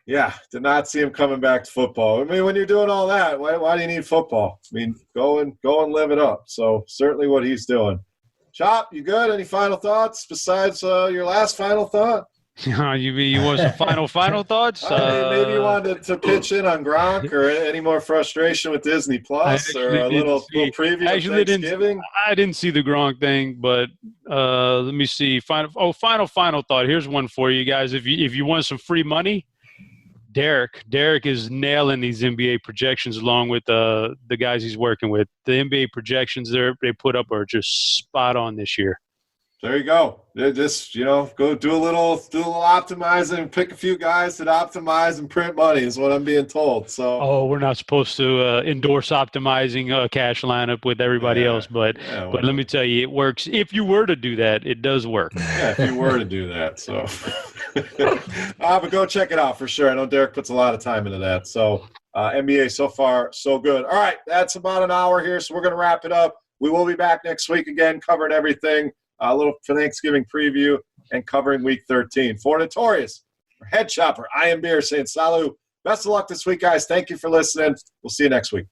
yeah, did not see him coming back to football. I mean, when you're doing all that, why do you need football? I mean, go and live it up. So certainly what he's doing. Chop, you good? Any final thoughts besides your last final thought? You want some final thoughts? Maybe you wanted to pitch in on Gronk or any more frustration with Disney Plus or a little preview of Thanksgiving? I didn't see the Gronk thing, but let me see. Final thought. Here's one for you guys. If you want some free money, Derek is nailing these NBA projections along with the guys he's working with. The NBA projections they put up are just spot on this year. There you go. Just, go do a little optimizing, pick a few guys that optimize and print money is what I'm being told. So. Oh, we're not supposed to endorse optimizing a cash lineup with everybody else, but let me tell you, it works. If you were to do that, it does work. Yeah, if you were to do that. So, but go check it out for sure. I know Derek puts a lot of time into that. So, NBA so far so good. All right, that's about an hour here, so we're going to wrap it up. We will be back next week again, covering everything. A little Thanksgiving preview and covering Week 13. For Notorious, for headChopper, I am Beer saying salut. Best of luck this week, guys. Thank you for listening. We'll see you next week.